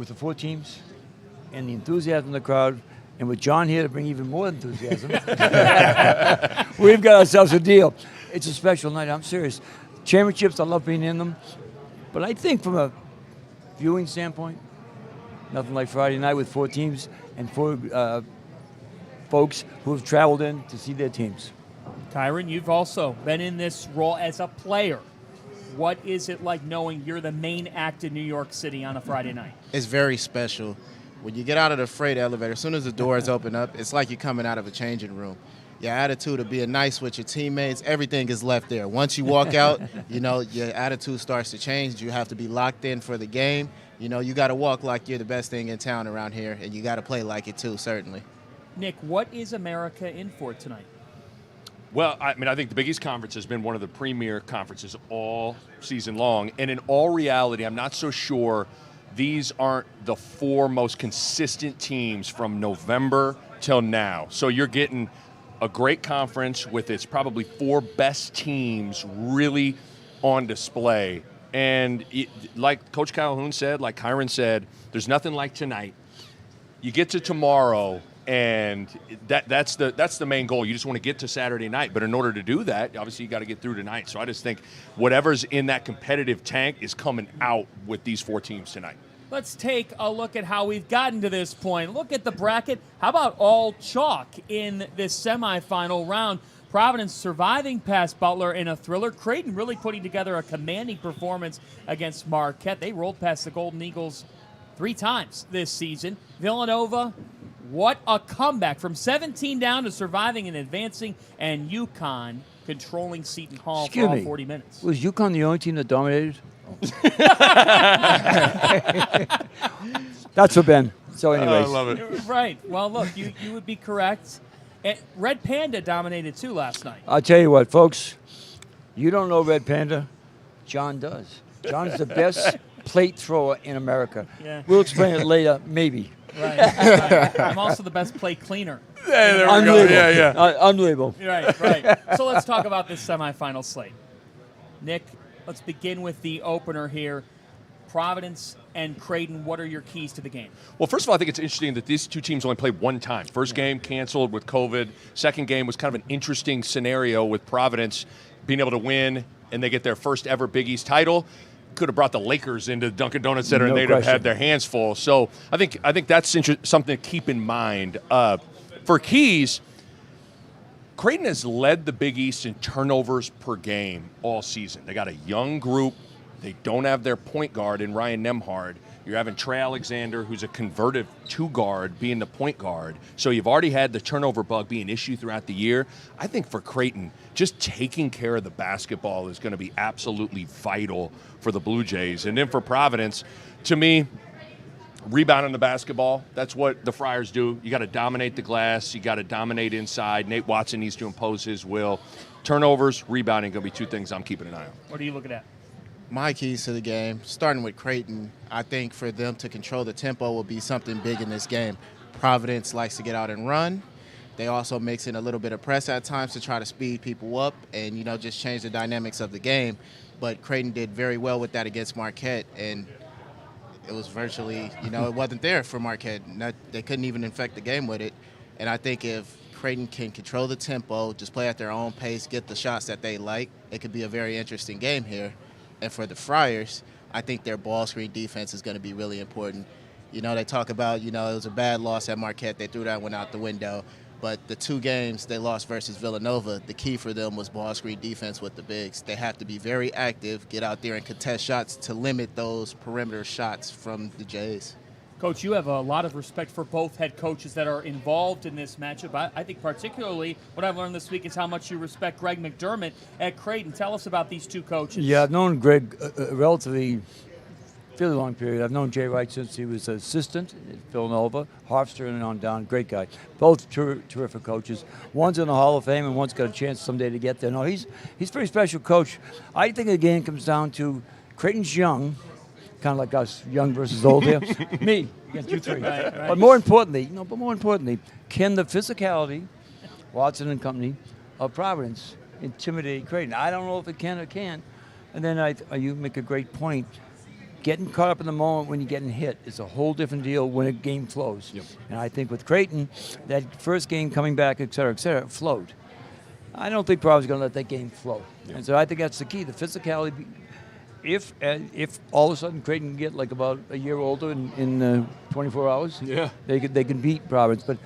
with the 4 teams and the enthusiasm of the crowd, and with John here to bring even more enthusiasm, we've got ourselves a deal. It's a special night. I'm serious. Championships, I love being in them. But I think from a viewing standpoint, nothing like Friday night with 4 teams and 4 folks who have traveled in to see their teams. Kyron, you've also been in this role as a player. What is it like knowing you're the main act in New York City on a Friday night? It's very special. When you get out of the freight elevator, as soon as the doors open up, it's like you're coming out of a changing room. Your attitude of being nice with your teammates, everything is left there. Once you walk out, your attitude starts to change. You have to be locked in for the game. You got to walk like you're the best thing in town around here, and you got to play like it too, certainly. Nick, what is America in for tonight? Well, I think the Big East Conference has been one of the premier conferences all season long. And in all reality, I'm not so sure these aren't the 4 most consistent teams from November till now. So you're getting a great conference with its probably 4 best teams really on display. And like Coach Calhoun said, like Kyron said, there's nothing like tonight. You get to tomorrow, and that's the main goal. You just want to get to Saturday night. But in order to do that, obviously you got to get through tonight. So I just think whatever's in that competitive tank is coming out with these 4 teams tonight. Let's take a look at how we've gotten to this point. Look at the bracket. How about all chalk in this semifinal round? Providence surviving past Butler in a thriller. Creighton really putting together a commanding performance against Marquette. They rolled past the Golden Eagles 3 times this season. Villanova, what a comeback from 17 down to surviving and advancing, and UConn controlling Seton Hall for all 40 minutes. Was UConn the only team that dominated? That's for Ben. So anyways. I love it. Right. Well, look, you would be correct. Red Panda dominated too last night. I'll tell you what, folks. You don't know Red Panda. John does. John's the best plate thrower in America. Yeah. We'll explain it later, maybe. Right. I'm also the best plate cleaner. Yeah, there we go. Yeah. Unbelievable. Right. So let's talk about this semifinal slate. Nick, let's begin with the opener here. Providence and Creighton, what are your keys to the game? Well, first of all, I think it's interesting that these 2 teams only played 1 time. First game canceled with COVID. Second game was kind of an interesting scenario with Providence being able to win, and they get their first ever Big East title. Could have brought the Lakers into Dunkin' Donuts Center, and they'd have had their hands full. So I think that's something to keep in mind. For keys, Creighton has led the Big East in turnovers per game all season. They got a young group. They don't have their point guard in Ryan Nembhard. You're having Trey Alexander, who's a converted 2-guard, being the point guard. So you've already had the turnover bug be an issue throughout the year. I think for Creighton, just taking care of the basketball is going to be absolutely vital for the Blue Jays. And then for Providence, to me, rebounding the basketball, that's what the Friars do. You got to dominate the glass. You got to dominate inside. Nate Watson needs to impose his will. Turnovers, rebounding, going to be 2 things I'm keeping an eye on. What are you looking at? My keys to the game, starting with Creighton, I think for them to control the tempo will be something big in this game. Providence likes to get out and run. They also mix in a little bit of press at times to try to speed people up and, just change the dynamics of the game. But Creighton did very well with that against Marquette, and it was virtually, it wasn't there for Marquette. They couldn't even infect the game with it. And I think if Creighton can control the tempo, just play at their own pace, get the shots that they like, it could be a very interesting game here. And for the Friars, I think their ball screen defense is going to be really important. They talk about, it was a bad loss at Marquette. They threw that one out the window. But the 2 games they lost versus Villanova, the key for them was ball screen defense with the bigs. They have to be very active, get out there and contest shots to limit those perimeter shots from the Jays. Coach, you have a lot of respect for both head coaches that are involved in this matchup. I think particularly what I've learned this week is how much you respect Greg McDermott at Creighton. Tell us about these 2 coaches. Yeah, I've known Greg a relatively fairly long period. I've known Jay Wright since he was an assistant at Villanova, Hofstra, and on down. Great guy. Both terrific coaches. One's in the Hall of Fame, and one's got a chance someday to get there. No, he's a pretty special coach. I think the game comes down to Creighton's young, kind of like us, young versus old here. Me against you 3. Right. But more importantly, can the physicality, Watson and company, of Providence intimidate Creighton? I don't know if it can or can't. And then you make a great point. getting caught up in the moment when you're getting hit is a whole different deal when a game flows. Yep. And I think with Creighton, that first game coming back, et cetera, flowed. I don't think Providence is going to let that game flow. Yep. And so I think that's the key, the physicality. If all of a sudden Creighton can get like about a year older in 24 hours, they can beat Providence. But,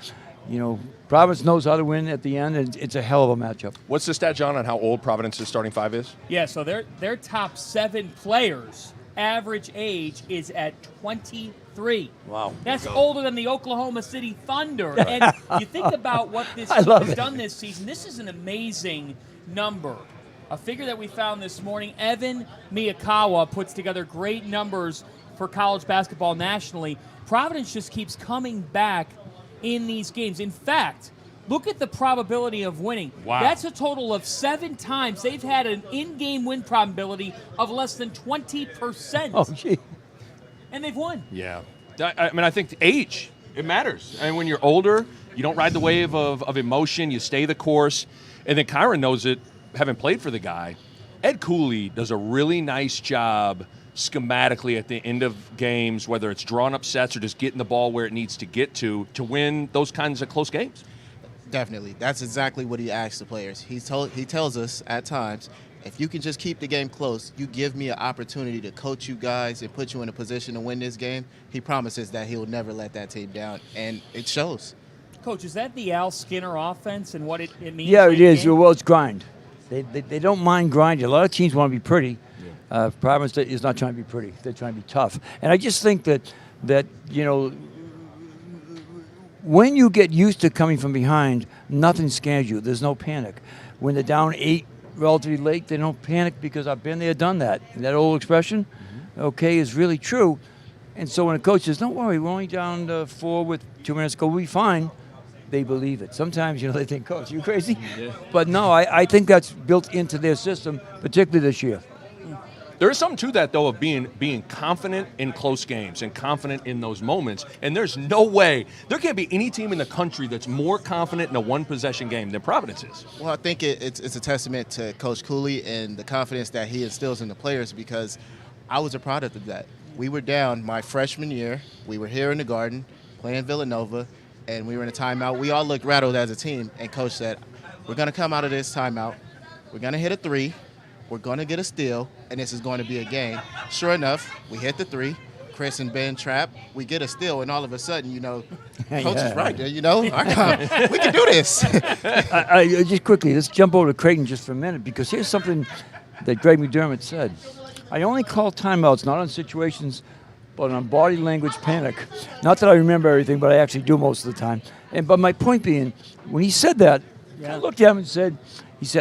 Providence knows how to win at the end, and it's a hell of a matchup. What's the stat, John, on how old Providence's starting five is? Yeah, so their top 7 players, average age is at 23. Wow. That's older than the Oklahoma City Thunder. And you think about what this team has done this season. This is an amazing number. A figure that we found this morning, Evan Miyakawa puts together great numbers for college basketball nationally. Providence just keeps coming back in these games. In fact, look at the probability of winning. Wow. That's a total of 7 times they've had an in-game win probability of less than 20%. Oh, gee. And they've won. Yeah. I think the age, it matters. And when you're older, you don't ride the wave of emotion. You stay the course. And then Kyron knows it, having played for the guy. Ed Cooley does a really nice job schematically at the end of games, whether it's drawing up sets or just getting the ball where it needs to get to win those kinds of close games. Definitely. That's exactly what he asks the players. He tells us at times, if you can just keep the game close, you give me an opportunity to coach you guys and put you in a position to win this game. He promises that he'll never let that team down, and it shows. Coach, is that the Al Skinner offense and what it means? Yeah, it is. Game? Well, it's grind. They don't mind grinding. A lot of teams want to be pretty. Providence is not trying to be pretty. They're trying to be tough. And I just think that when you get used to coming from behind, nothing scares you. There's no panic. When they're down 8 relatively late, they don't panic because I've been there, done that. And that old expression, okay, is really true. And so when a coach says, don't worry, we're only down 4 with 2 minutes to go, we'll be fine, they believe it. Sometimes, they think, Coach, you crazy? Yeah. But no, I think that's built into their system, particularly this year. There is something to that, though, of being confident in close games and confident in those moments. And there's no way, there can't be any team in the country that's more confident in a one-possession game than Providence is. Well, I think it's a testament to Coach Cooley and the confidence that he instills in the players, because I was a product of that. We were down my freshman year. We were here in the Garden playing Villanova, and we were in a timeout. We all looked rattled as a team, and Coach said, we're going to come out of this timeout. We're going to hit a 3. We're going to get a steal, and this is going to be a game. Sure enough, we hit the 3. Chris and Ben trap. We get a steal, and all of a sudden, Coach is right there, we can do this. Just quickly, let's jump over to Creighton just for a minute, because here's something that Greg McDermott said. I only call timeouts not on situations, but on body language panic. Not that I remember everything, but I actually do most of the time. But my point being, when he said that, I looked at him and said,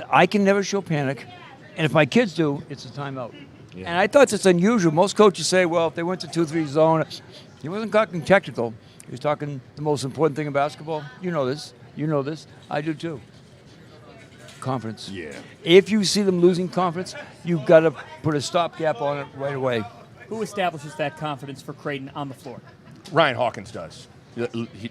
I can never show panic. And if my kids do, it's a timeout. Yeah. And I thought it's unusual. Most coaches say, well, if they went to 2-3 zone, he wasn't talking technical. He was talking the most important thing in basketball. You know this. I do too. Confidence. Yeah. If you see them losing confidence, you've got to put a stopgap on it right away. Who establishes that confidence for Creighton on the floor? Ryan Hawkins does.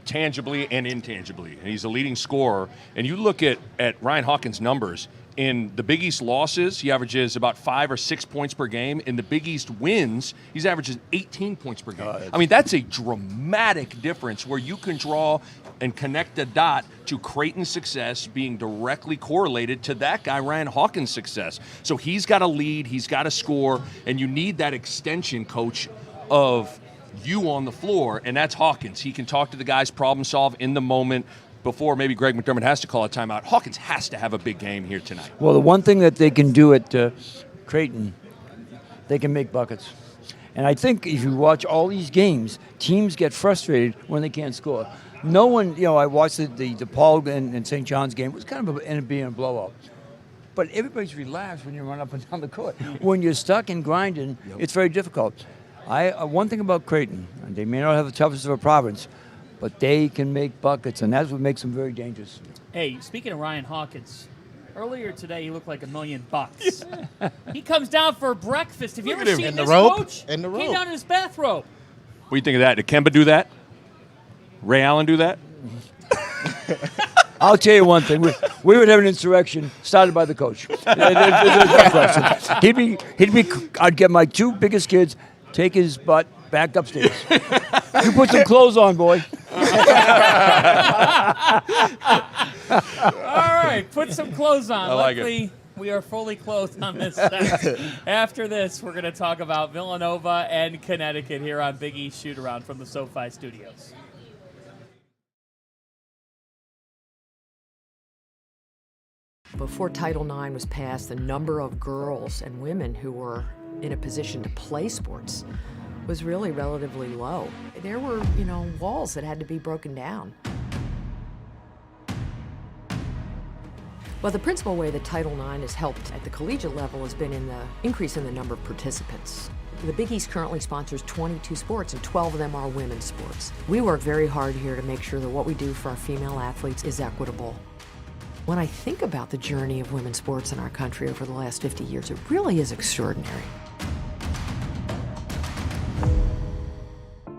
Tangibly and intangibly. And he's a leading scorer. And you look at Ryan Hawkins' numbers. In the Big East losses, he averages about 5 or 6 points per game. In the Big East wins, he's averaging 18 points per game. That's a dramatic difference where you can draw and connect a dot to Creighton's success being directly correlated to that guy, Ryan Hawkins' success. So he's got to lead, he's got to score, and you need that extension, Coach, of you on the floor, and that's Hawkins. He can talk to the guys, problem solve in the moment. Before maybe Greg McDermott has to call a timeout, Hawkins has to have a big game here tonight. Well, the one thing that they can do at Creighton, they can make buckets. And I think if you watch all these games, teams get frustrated when they can't score. No one, I watched the DePaul and St. John's game. It was kind of ended up being a blowout. But everybody's relaxed when you run up and down the court. When you're stuck and grinding, it's very difficult. One thing about Creighton, they may not have the toughest of a Providence, but they can make buckets, and that's what makes them very dangerous. Hey, speaking of Ryan Hawkins, earlier today he looked like $1 million. He comes down for breakfast. Have you ever seen this coach? In the robe. Came down in his bathrobe. What do you think of that? Did Kemba do that? Ray Allen do that? I'll tell you one thing. We would have an insurrection started by the coach. There's no question. I'd get my 2 biggest kids take his butt back upstairs. You put some clothes on, boy. All right, put some clothes on. I like Luckily, we are fully clothed on this set. After this, we're going to talk about Villanova and Connecticut here on Big East Shootaround from the SoFi Studios. Before Title IX was passed, the number of girls and women who were in a position to play sports was really relatively low. There were, walls that had to be broken down. Well, the principal way that Title IX has helped at the collegiate level has been in the increase in the number of participants. The Big East currently sponsors 22 sports, and 12 of them are women's sports. We work very hard here to make sure that what we do for our female athletes is equitable. When I think about the journey of women's sports in our country over the last 50 years, it really is extraordinary.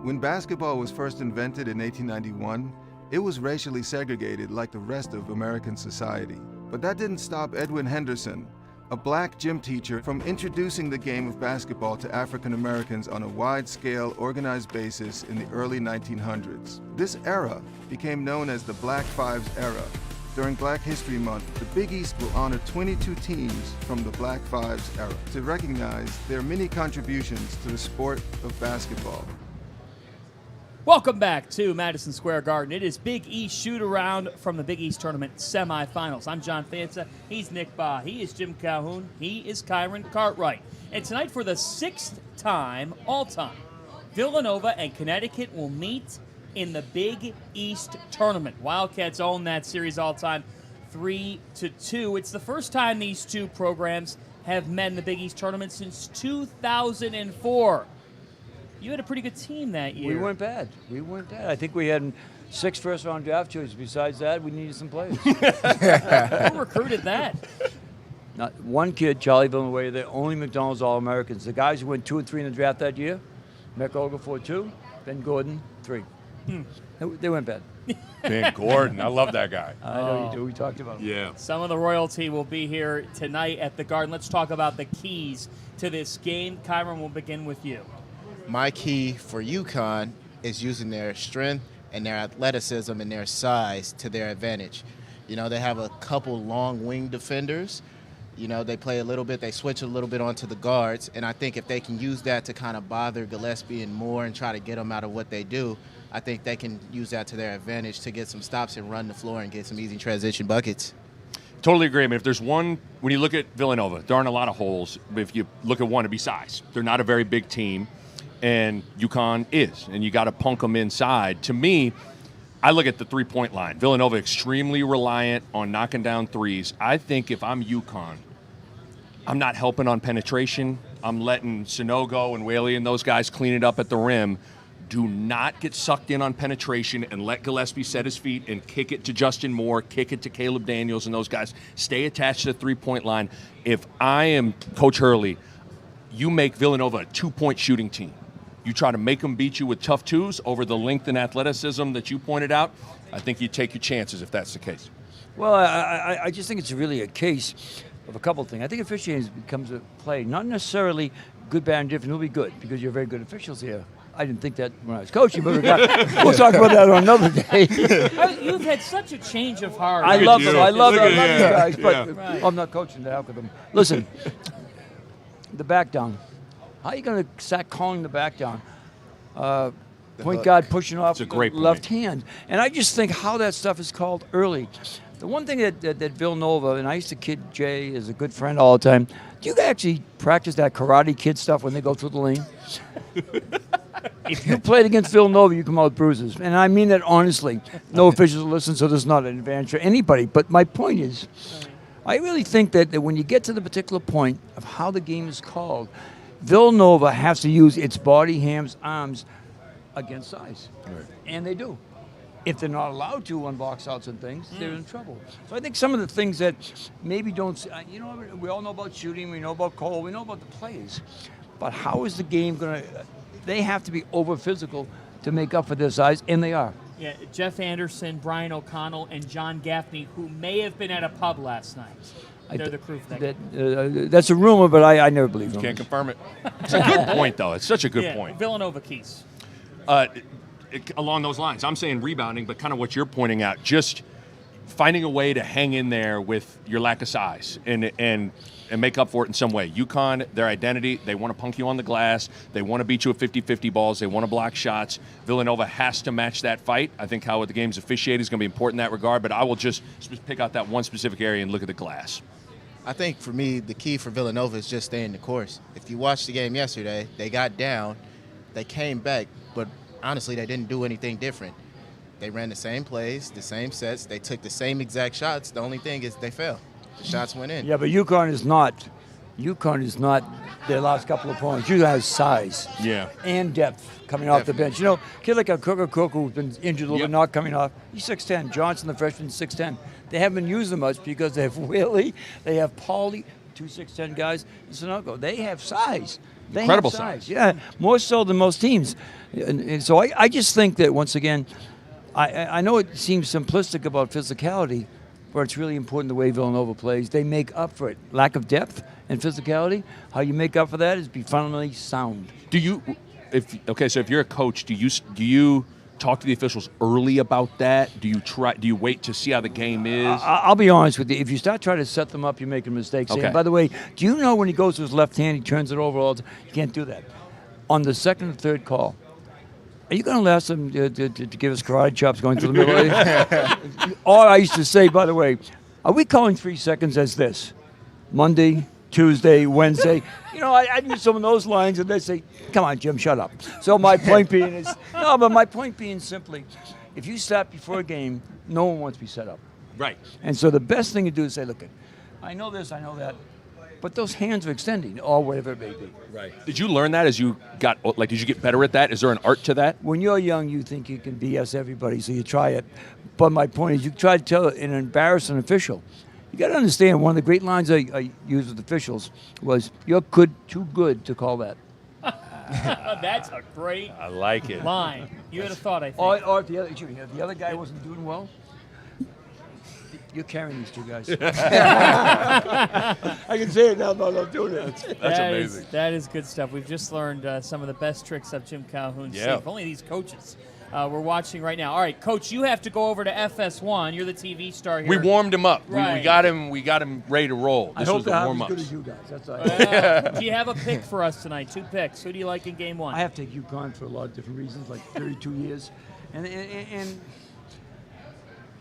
When basketball was first invented in 1891, it was racially segregated like the rest of American society. But that didn't stop Edwin Henderson, a black gym teacher, from introducing the game of basketball to African Americans on a wide-scale, organized basis in the early 1900s. This era became known as the Black Fives era. During Black History Month, the Big East will honor 22 teams from the Black Fives era to recognize their many contributions to the sport of basketball. Welcome back to Madison Square Garden. It is Big East Shoot-Around from the Big East Tournament semifinals. I'm John Fanza. He's Nick Baugh. He is Jim Calhoun. He is Kyron Cartwright. And tonight, for the 6th time, all-time, Villanova and Connecticut will meet in the Big East Tournament. Wildcats own that series all-time 3-2. It's the first time these two programs have met in the Big East Tournament since 2004. You had a pretty good team that year. We weren't bad. I think we had 6 first-round draft choices. Besides that, we needed some players. Who recruited that? Not one kid, Charlie Villanova, the only McDonald's All-Americans. The guys who went 2 and 3 in the draft that year, Mick Okafor 2, Ben Gordon 3. They weren't bad. Ben Gordon, I love that guy. I know you do. We talked about him. Yeah. Some of the royalty will be here tonight at the Garden. Let's talk about the keys to this game. Kyron, we'll begin with you. My key for UConn is using their strength and their athleticism and their size to their advantage. They have a couple long wing defenders. They play a little bit, they switch a little bit onto the guards, and I think if they can use that to kind of bother Gillespie and Moore and try to get them out of what they do, I think they can use that to their advantage to get some stops and run the floor and get some easy transition buckets. Totally agree. I mean, if there's one, when you look at Villanova, there aren't a lot of holes. If you look at one, it'd be size. They're not a very big team, and UConn is, and you got to punk them inside. To me, I look at the three-point line. Villanova extremely reliant on knocking down threes. I think if I'm UConn, I'm not helping on penetration. I'm letting Sonogo and Whaley and those guys clean it up at the rim. Do not get sucked in on penetration and let Gillespie set his feet and kick it to Justin Moore, kick it to Caleb Daniels and those guys. Stay attached to the three-point line. If I am Coach Hurley, you make Villanova a 2-point shooting team. You try to make them beat you with tough twos over the length and athleticism that you pointed out. I think you take your chances if that's the case. Well, I just think it's really a case of a couple of things. I think officiating becomes a play, not necessarily good, bad, and different. It'll be good because you're very good officials here. I didn't think that when I was coaching, but we'll talk about that on another day. You've had such a change of heart. I love them. I love these guys, but Right. I'm not coaching to help with them. Listen, the back down. How are you going to start calling the back down? Point guard pushing off a great the left hand. And I just think how that stuff is called early. The one thing that Villanova, and I used to kid Jay as a good friend all the time, do you actually practice that Karate Kid stuff when they go through the lane? If you played against Villanova, you come out with bruises. And I mean that honestly. No officials listen, so there's not an advantage for anybody. But my point is, I really think that when you get to the particular point of how the game is called, Villanova has to use its body, hands, arms against size. Right. And they do. If they're not allowed to on box outs and things, they're in trouble. So I think some of the things that maybe don't, we all know about shooting, we know about Cole, we know about the plays. But how is the game going to, they have to be over physical to make up for their size, and they are. Yeah, Jeff Anderson, Brian O'Connell, and John Gaffney, who may have been at a pub last night. They're the crew for that game. That's a rumor, but I never believe rumors. Can't confirm it. It's a good point, though. It's such a good point. Villanova keys. Along those lines, I'm saying rebounding, but kind of what you're pointing out, just finding a way to hang in there with your lack of size and make up for it in some way. UConn, their identity, they want to punk you on the glass. They want to beat you at 50-50 balls. They want to block shots. Villanova has to match that fight. I think how the game's officiated is going to be important in that regard, but I will just pick out that one specific area and look at the glass. I think for me, the key for Villanova is just staying the course. If you watched the game yesterday, they got down, they came back, but honestly, they didn't do anything different. They ran the same plays, the same sets. They took the same exact shots. The only thing is they fell. The shots went in. Yeah, but UConn is not their last couple of opponents. UConn has size and depth coming off the bench. You know, a kid like a Cook who's been injured a little bit, not coming off, he's 6'10". Johnson, the freshman, 6'10". They haven't been using much because they have Willie, they have Paulie, 2 6'10" guys, and Sunoco. They have size. Incredible size. Yeah, more so than most teams. And so I just think that, once again, I know it seems simplistic about physicality, but it's really important the way Villanova plays. They make up for it. Lack of depth and physicality, how you make up for that is be fundamentally sound. So if you're a coach, do you talk to the officials early about that? Do you wait to see how the game is? I'll be honest with you. If you start trying to set them up, you're making mistakes. Okay. And by the way, do you know when he goes to his left hand, he turns it over all the time? You can't do that. On the second and third call, are you going to ask them to give us karate chops going through the middle? Or I used to say, by the way, are we calling 3 seconds as this? Monday, Tuesday, Wednesday. You know, I use some of those lines, and they say, come on, Jim, shut up. So my point being is, my point being simply, if you stop before a game, no one wants to be set up. Right. And so the best thing to do is say, look, I know this, I know that, but those hands are extending, or whatever it may be. Right. Did you learn that as you did you get better at that? Is there an art to that? When you're young, you think you can BS everybody, so you try it. But my point is, you try to tell an embarrassing official. You got to understand, one of the great lines I use with officials was, you're too good to call that. That's a great I like it. line. You had a thought, I think. Or if the other guy wasn't doing well, you're carrying these two guys. I can say it now, but I'm not doing it. That's amazing. That is good stuff. We've just learned some of the best tricks up Jim Calhoun's sleeve. If only these coaches we're watching right now. All right, Coach, you have to go over to FS1. You're the TV star here. We warmed him up. Right. We got him ready to roll. This was the warm I up. hope as good as you guys. That's all. Do you have a pick for us tonight? 2 picks. Who do you like in game 1? I have to take UConn for a lot of different reasons, like 32 years. And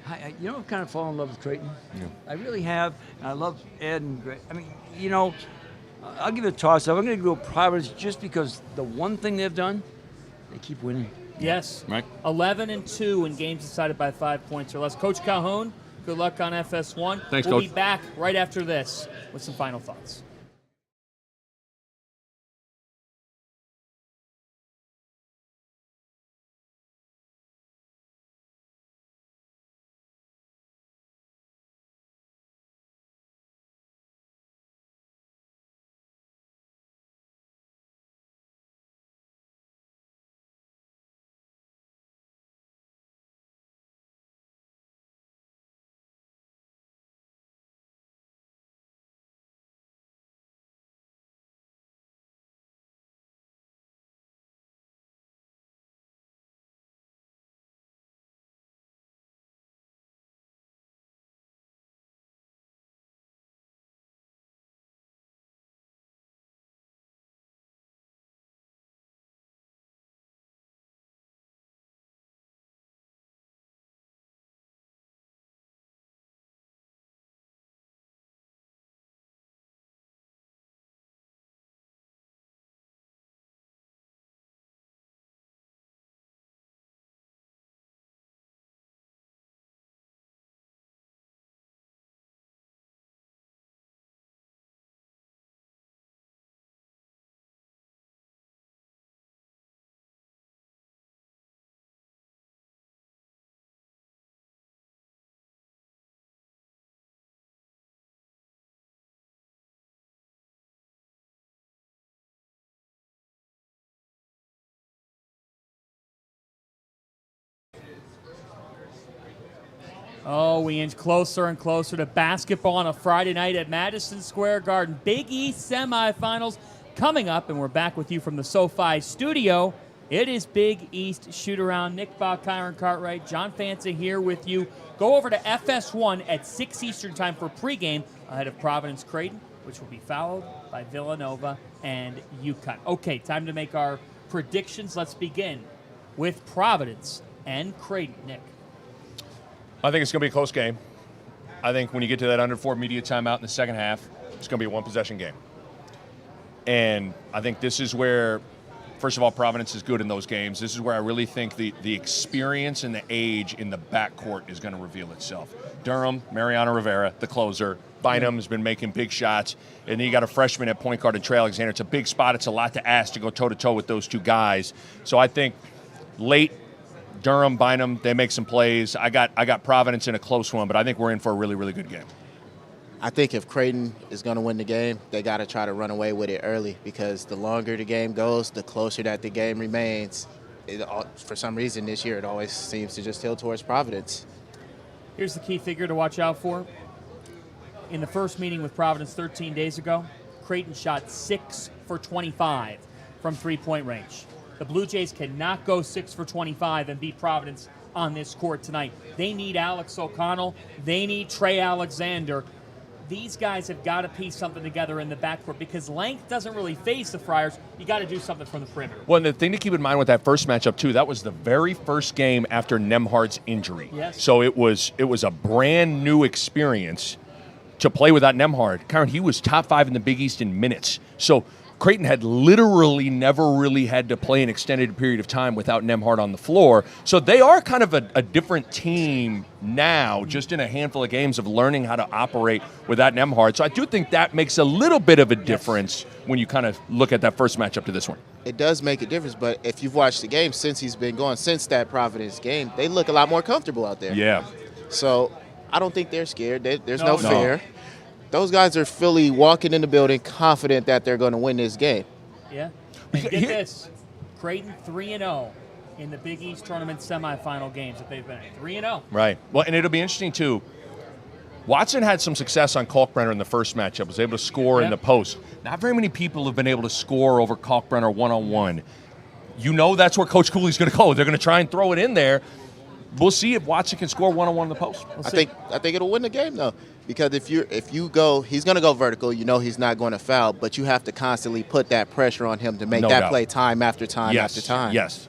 I've kind of fallen in love with Creighton. Yeah. I really have. And I love Ed and Greg. I mean, I'll give it a toss-up. I'm going to go Providence just because the one thing they've done, they keep winning. Yes. Right. 11-2 in games decided by 5 points or less. Coach Calhoun, good luck on FS1. Thanks, We'll Coach. be back right after this with some final thoughts. Oh, we inch closer and closer to basketball on a Friday night at Madison Square Garden. Big East semifinals coming up, and we're back with you from the SoFi studio. It is Big East Shoot-Around. Nick Bach, Kyron Cartwright, John Fancy here with you. Go over to FS1 at 6 Eastern time for pregame ahead of Providence Creighton, which will be followed by Villanova and UConn. Okay, time to make our predictions. Let's begin with Providence and Creighton. Nick. I think it's going to be a close game. I think when you get to that under 4 media timeout in the second half, it's going to be a one-possession game. And I think this is where, first of all, Providence is good in those games. This is where I really think the experience and the age in the backcourt is going to reveal itself. Durham, Mariano Rivera, the closer. Bynum has been making big shots. And then you got a freshman at point guard in Trey Alexander. It's a big spot. It's a lot to ask to go toe-to-toe with those two guys. So I think late, Durham, Bynum, they make some plays. I got Providence in a close one, but I think we're in for a really, really good game. I think if Creighton is going to win the game, they got to try to run away with it early, because the longer the game goes, the closer that the game remains. For some reason this year, it always seems to just tilt towards Providence. Here's the key figure to watch out for. In the first meeting with Providence 13 days ago, Creighton shot 6 for 25 from three-point range. The Blue Jays cannot go 6 for 25 and beat Providence on this court tonight. They need Alex O'Connell. They need Trey Alexander. These guys have got to piece something together in the backcourt, because length doesn't really phase the Friars. You got to do something from the perimeter. Well, and the thing to keep in mind with that first matchup, too, that was the very first game after Nembhard's injury. Yes. So it was a brand new experience to play without Nembhard. Karen, he was top 5 in the Big East in minutes. So Creighton had literally never really had to play an extended period of time without Nembhard on the floor. So they are kind of a different team now, just in a handful of games of learning how to operate without Nembhard. So I do think that makes a little bit of a difference when you kind of look at that first matchup to this one. It does make a difference, but if you've watched the game since he's been gone, since that Providence game, they look a lot more comfortable out there. Yeah. So I don't think they're scared. There's no fear. Those guys are fully walking in the building confident that they're going to win this game. Yeah. And get this, Creighton 3-0 in the Big East tournament semifinal games that they've been in. 3-0. Right. Well, and it'll be interesting, too. Watson had some success on Kalkbrenner in the first matchup, was able to score in the post. Not very many people have been able to score over Kalkbrenner one-on-one. You know that's where Coach Cooley's going to go. They're going to try and throw it in there. We'll see if Watson can score one-on-one in the post. I think it'll win the game, though, because if you go, he's going to go vertical. You know he's not going to foul, but you have to constantly put that pressure on him to make that play time after time after time. Yes.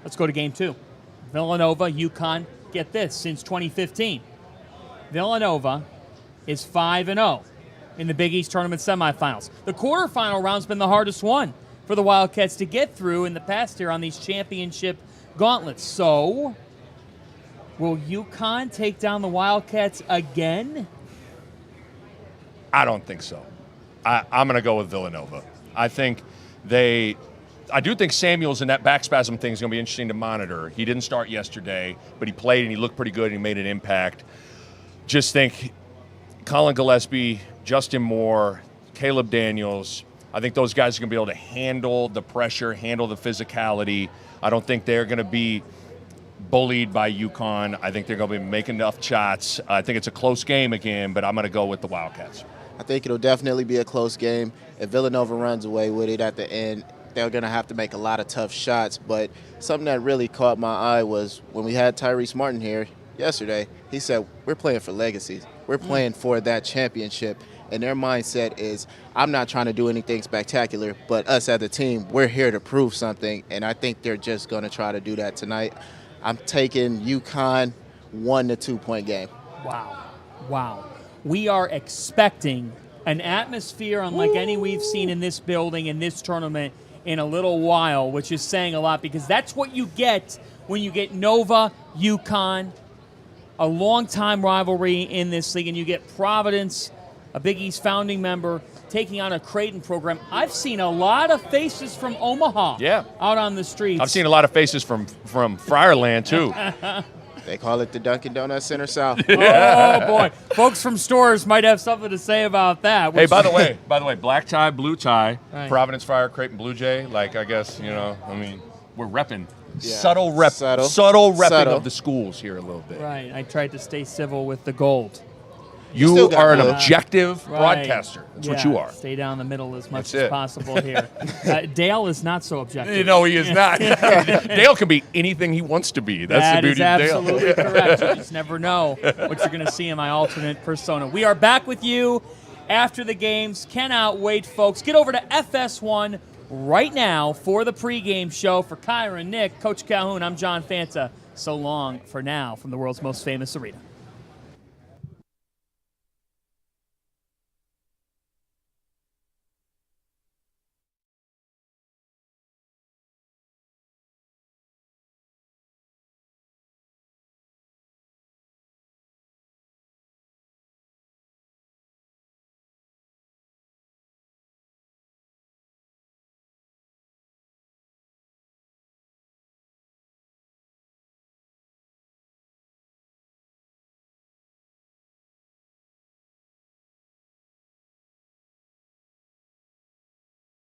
Let's go to game 2. Villanova, UConn. Get this, since 2015, Villanova is 5-0 in the Big East tournament semifinals. The quarterfinal round's been the hardest one for the Wildcats to get through in the past here on these championship gauntlets. So, will UConn take down the Wildcats again? I don't think so. I'm going to go with Villanova. I do think Samuels in that back spasm thing is going to be interesting to monitor. He didn't start yesterday, but he played and he looked pretty good and he made an impact. Just think Colin Gillespie, Justin Moore, Caleb Daniels, I think those guys are going to be able to handle the pressure, handle the physicality. I don't think they're going to be bullied by UConn. I think they're going to be making enough shots. I think it's a close game again, but I'm going to go with the Wildcats. I think it'll definitely be a close game. If Villanova runs away with it at the end, they're going to have to make a lot of tough shots. But something that really caught my eye was when we had Tyrese Martin here yesterday, he said, we're playing for legacies. We're playing for that championship. And their mindset is, I'm not trying to do anything spectacular, but us as a team, we're here to prove something. And I think they're just going to try to do that tonight. I'm taking UConn 1 to 2 point game. Wow. We are expecting an atmosphere unlike any we've seen in this building, in this tournament, in a little while, which is saying a lot, because that's what you get when you get Nova, UConn, a long-time rivalry in this league, and you get Providence, a Big East founding member, taking on a Creighton program. I've seen a lot of faces from Omaha out on the streets. I've seen a lot of faces from Friarland, too. They call it the Dunkin' Donuts Center South. Oh, boy. Folks from stores might have something to say about that. Hey, by the way, black tie, blue tie, right. Providence Friar, Creighton Blue Jay. Like, I guess, we're repping Subtle repping Subtle. of the schools here a little bit. Right. I tried to stay civil with the gold. You still got are an blue. objective Right. broadcaster. That's what you are. Stay down the middle as much That's as it. possible here. Dale is not so objective. No, he is not. Dale can be anything he wants to be. That's That the is beauty of Dale. absolutely correct. You just never know what you're going to see in my alternate persona. We are back with you after the games. Cannot wait, folks. Get over to FS1 right now for the pregame show. For Kyra, Nick, Coach Calhoun, I'm John Fanta. So long for now from the world's most famous arena.